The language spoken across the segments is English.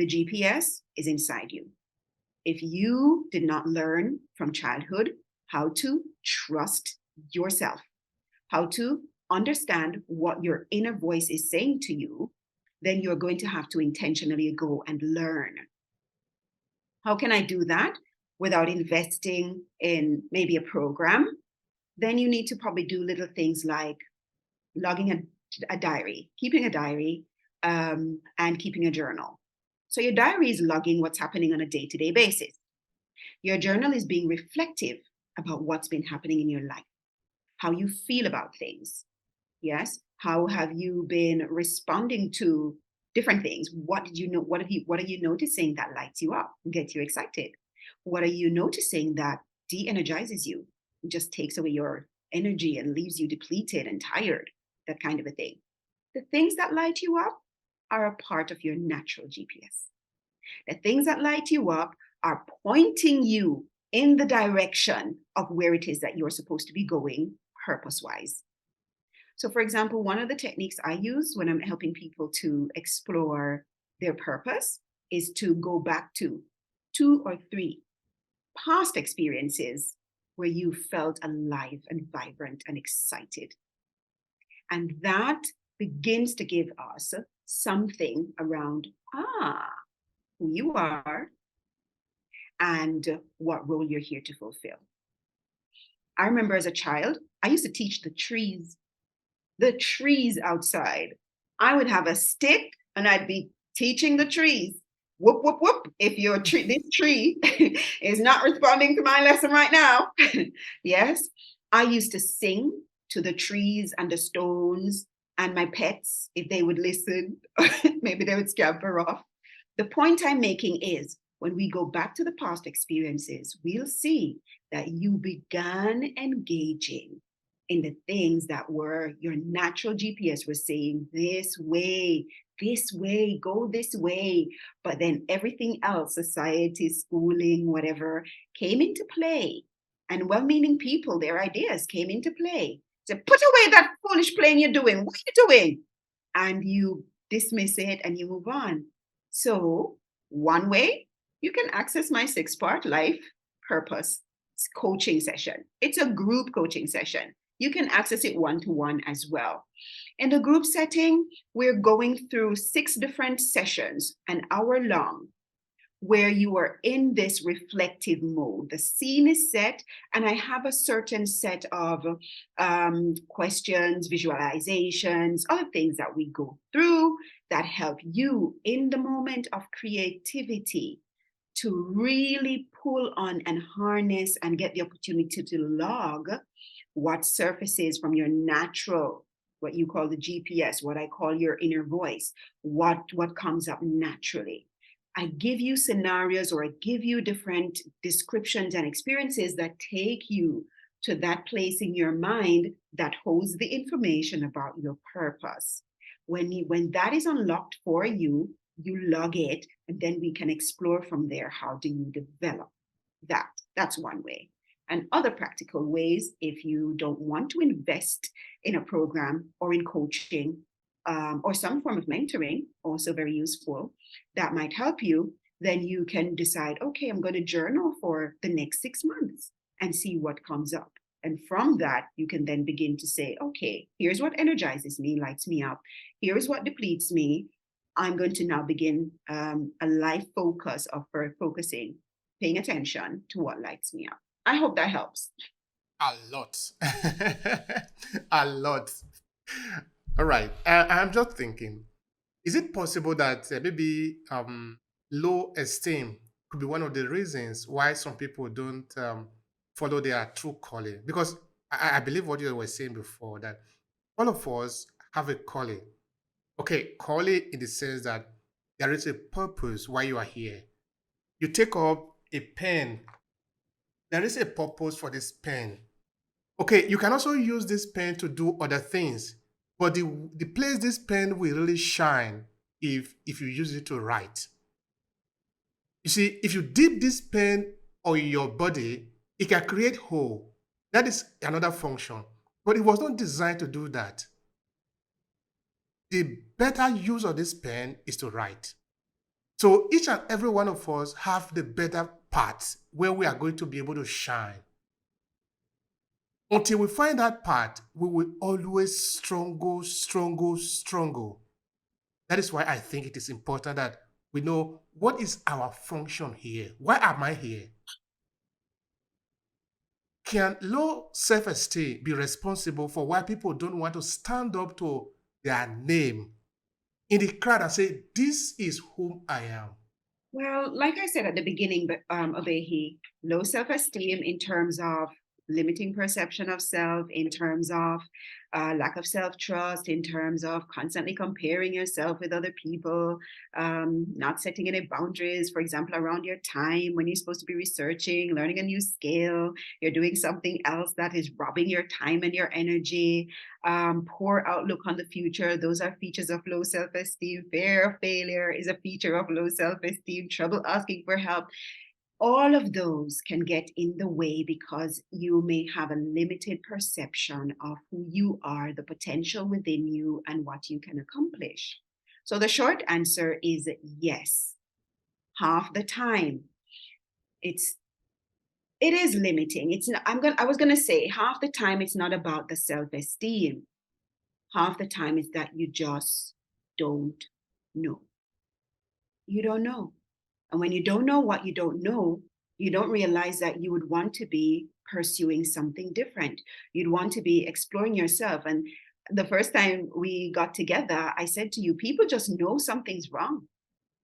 The GPS is inside you. If you did not learn from childhood how to trust yourself, how to understand what your inner voice is saying to you, then you're going to have to intentionally go and learn. How can I do that without investing in maybe a program? Then you need to probably do little things like logging a diary, keeping a diary, and keeping a journal. So your diary is logging what's happening on a day-to-day basis. Your journal is being reflective about what's been happening in your life, how you feel about things. Yes. How have you been responding to different things? What did you know? What are you noticing that lights you up and gets you excited? What are you noticing that de-energizes you, just takes away your energy and leaves you depleted and tired? That kind of a thing. The things that light you up are a part of your natural GPS. The things that light you up are pointing you in the direction of where it is that you're supposed to be going purpose-wise. So, for example, one of the techniques I use when I'm helping people to explore their purpose is to go back to 2 or 3 past experiences where you felt alive and vibrant and excited. And that begins to give us something around, who you are and what role you're here to fulfill. I remember as a child, I used to teach the trees outside. I would have a stick and I'd be teaching the trees. Whoop, whoop, whoop. If this tree is not responding to my lesson right now. Yes. I used to sing to the trees and the stones and my pets, if they would listen, maybe they would scamper off. The point I'm making is when we go back to the past experiences, we'll see that you began engaging in the things that were your natural GPS was saying, this way, go this way. But then everything else, society, schooling, whatever, came into play. And well-meaning people, their ideas came into play. So put away that foolish playing you're doing. What are you doing? And you dismiss it and you move on. So one way, you can access my 6-part life purpose coaching session. It's a group coaching session. You can access it one-to-one as well. In the group setting, we're going through 6 different sessions, an hour long, where you are in this reflective mode. The scene is set, and I have a certain set of questions, visualizations, other things that we go through that help you in the moment of creativity to really pull on and harness and get the opportunity to log what surfaces from your natural, what you call the GPS, what I call your inner voice, what comes up naturally. I give you scenarios or I give you different descriptions and experiences that take you to that place in your mind that holds the information about your purpose. When that is unlocked for you, you log it, and then we can explore from there. How do you develop that? That's one way. And other practical ways, if you don't want to invest in a program or in coaching or some form of mentoring, also very useful, that might help you, then you can decide, okay, I'm going to journal for the next 6 months and see what comes up. And from that, you can then begin to say, okay, here's what energizes me, lights me up. Here's what depletes me. I'm going to now begin a life focus of focusing, paying attention to what lights me up. I hope that helps. A lot. A lot. All right. I'm just thinking, is it possible that maybe low esteem could be one of the reasons why some people don't follow their true calling? Because I believe what you were saying before, that all of us have a calling. Okay, calling in the sense that there is a purpose why you are here. You take up a pen. There is a purpose for this pen. Okay, you can also use this pen to do other things, but the place this pen will really shine if you use it to write. You see, if you dip this pen on your body, it can create hole. That is another function, but it was not designed to do that. The better use of this pen is to write. So each and every one of us have the better part where we are going to be able to shine. Until we find that part, we will always struggle. That is why I think it is important that we know what is our function here. Why am I here? Can low self-esteem be responsible for why people don't want to stand up to their name in the crowd and say, this is whom I am? Well, like I said at the beginning, but Abehi, low self-esteem in terms of limiting perception of self, in terms of lack of self-trust, in terms of constantly comparing yourself with other people, not setting any boundaries, for example, around your time when you're supposed to be researching, learning a new skill, you're doing something else that is robbing your time and your energy, poor outlook on the future. Those are features of low self-esteem. Fear of failure is a feature of low self-esteem. Trouble asking for help. All of those can get in the way because you may have a limited perception of who you are, the potential within you, and what you can accomplish. So the short answer is yes. Half the time, it is limiting. It's not, I was gonna say half the time it's not about the self-esteem. Half the time is that you just don't know. You don't know. And when you don't know what you don't know, you don't realize that you would want to be pursuing something different. You'd want to be exploring yourself. And the first time we got together, I said to you, people just know something's wrong.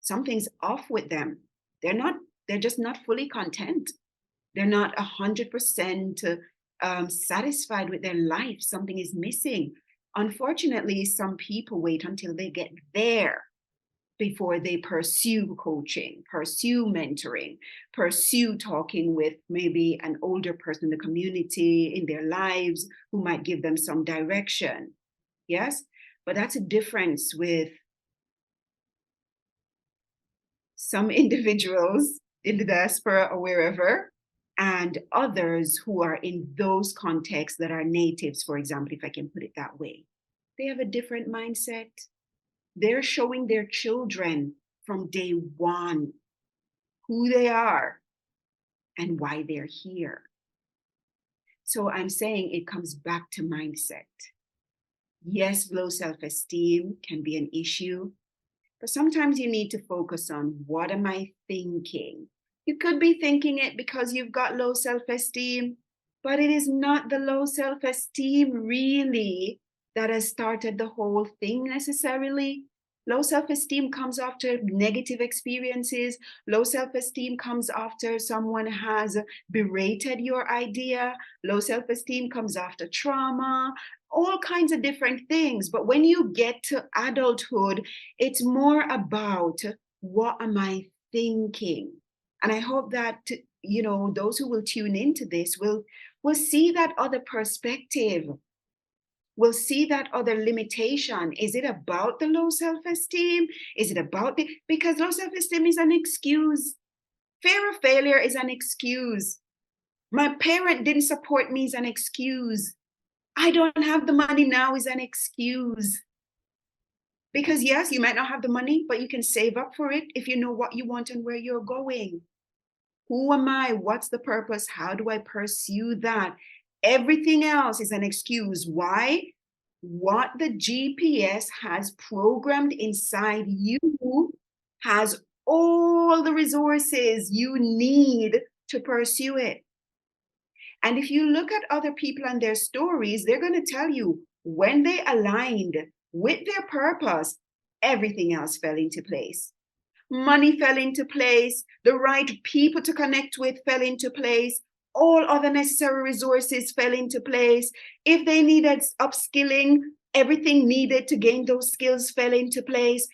Something's off with them. They're not, they're just not fully content. They're not 100% satisfied with their life. Something is missing. Unfortunately, some people wait until they get there before they pursue coaching, pursue mentoring, pursue talking with maybe an older person in the community in their lives who might give them some direction. Yes, but that's a difference with some individuals in the diaspora or wherever, and others who are in those contexts that are natives, for example, if I can put it that way. They have a different mindset. They're showing their children from day one who they are and why they're here. So I'm saying it comes back to mindset. Yes, low self-esteem can be an issue, but sometimes you need to focus on what am I thinking? You could be thinking it because you've got low self-esteem, but it is not the low self-esteem really that has started the whole thing necessarily. Low self-esteem comes after negative experiences. Low self-esteem comes after someone has berated your idea. Low self-esteem comes after trauma, all kinds of different things. But when you get to adulthood, it's more about what am I thinking? And I hope that those who will tune into this will see that other perspective, will see that other limitation. Is it about the low self-esteem? Is it about because low self-esteem is an excuse. Fear of failure is an excuse. My parent didn't support me is an excuse. I don't have the money now is an excuse. Because yes, you might not have the money, but you can save up for it if you know what you want and where you're going. Who am I? What's the purpose? How do I pursue that? Everything else is an excuse. Why? What the GPS has programmed inside you has all the resources you need to pursue it. And if you look at other people and their stories, they're going to tell you when they aligned with their purpose, everything else fell into place. Money fell into place, the right people to connect with fell into place, all other necessary resources fell into place. If they needed upskilling, everything needed to gain those skills fell into place.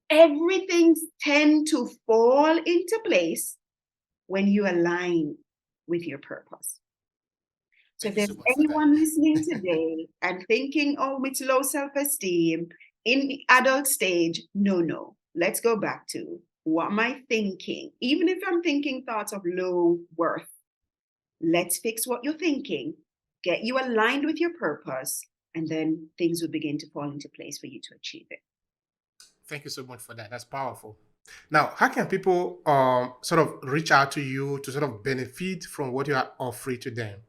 Everything tends to fall into place when you align with your purpose. So Thank if you so there's much for that. anyone listening today and thinking, oh, it's low self-esteem in the adult stage, no. Let's go back to what am I thinking? Even if I'm thinking thoughts of low worth, let's fix what you're thinking, get you aligned with your purpose, and then things will begin to fall into place for you to achieve it. Thank you so much for that. That's powerful. Now, how can people sort of reach out to you to sort of benefit from what you are offering to them?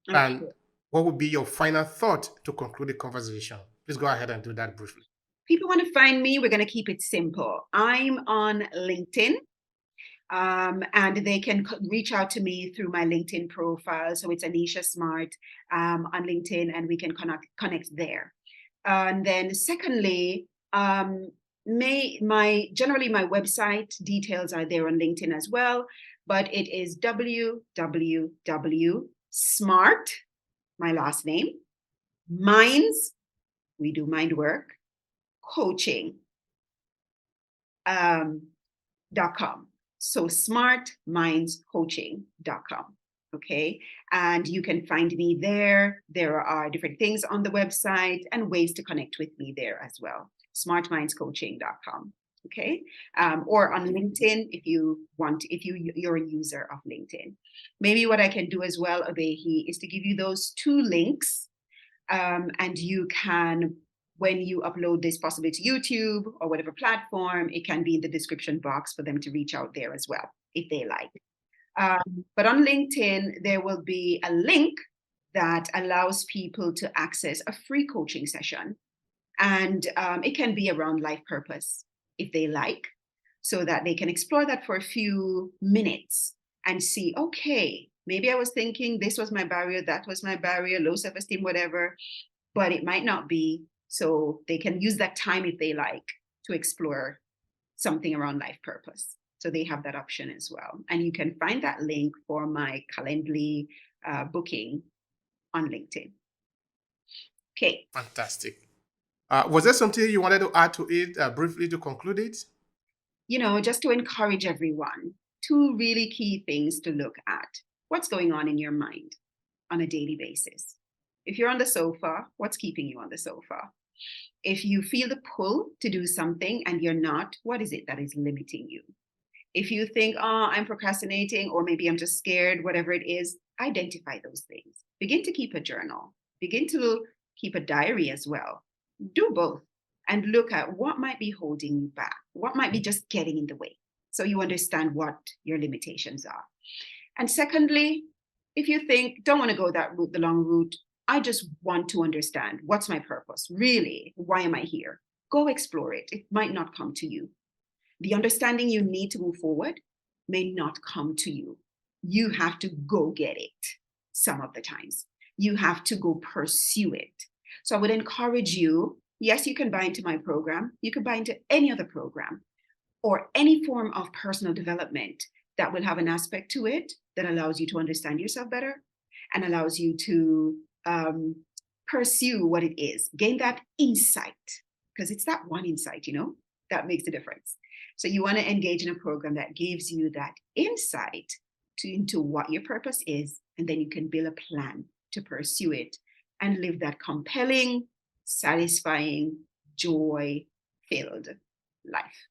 And Okay. what would be your final thought to conclude the conversation? Please go ahead and do that briefly. People want to find me, we're going to keep it simple. I'm on LinkedIn. And they can reach out to me through my LinkedIn profile. So it's Annecha Smart on LinkedIn, and we can connect there. And then, secondly, generally my website details are there on LinkedIn as well, but it is www.smart, my last name, minds, we do mind work, coaching, .com. So smartmindscoaching.com. Okay. And you can find me there. There are different things on the website and ways to connect with me there as well. Smartmindscoaching.com. Okay. Or on LinkedIn if you want, if you're a user of LinkedIn. Maybe what I can do as well, Abehi, is to give you those two links. And you can, when you upload this possibly to YouTube or whatever platform, it can be in the description box for them to reach out there as well, if they like. But on LinkedIn, there will be a link that allows people to access a free coaching session. And it can be around life purpose, if they like, so that they can explore that for a few minutes and see, okay, maybe I was thinking this was my barrier, that was my barrier, low self-esteem, whatever, but it might not be. So they can use that time, if they like, to explore something around life purpose. So they have that option as well. And you can find that link for my Calendly booking on LinkedIn. Okay. Fantastic. Was there something you wanted to add to it briefly to conclude it? Just to encourage everyone, two really key things to look at. What's going on in your mind on a daily basis? If you're on the sofa, what's keeping you on the sofa? If you feel the pull to do something and you're not, what is it that is limiting you? If you think, oh, I'm procrastinating, or maybe I'm just scared, whatever it is, identify those things. Begin to keep a journal. Begin to keep a diary as well. Do both and look at what might be holding you back, what might be just getting in the way, so you understand what your limitations are. And secondly, if you think, don't want to go that route, the long route, I just want to understand what's my purpose, really, why am I here? Go explore it. It might not come to you. The understanding you need to move forward may not come to you. You have to go get it some of the times. You have to go pursue it. So I would encourage you, yes, you can buy into my program. You can buy into any other program or any form of personal development that will have an aspect to it that allows you to understand yourself better and allows you to pursue what it is, gain that insight, because it's that one insight, that makes a difference. So you want to engage in a program that gives you that insight into what your purpose is, and then you can build a plan to pursue it and live that compelling, satisfying, joy-filled life.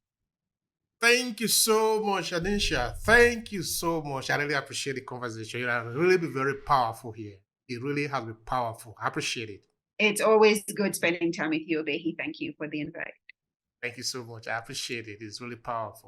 Thank you so much, Anisha. Thank you so much. I really appreciate the conversation. You have really been very powerful here. It really has been powerful. I appreciate it. It's always good spending time with you, Obehi. Thank you for the invite. Thank you so much. I appreciate it. It's really powerful.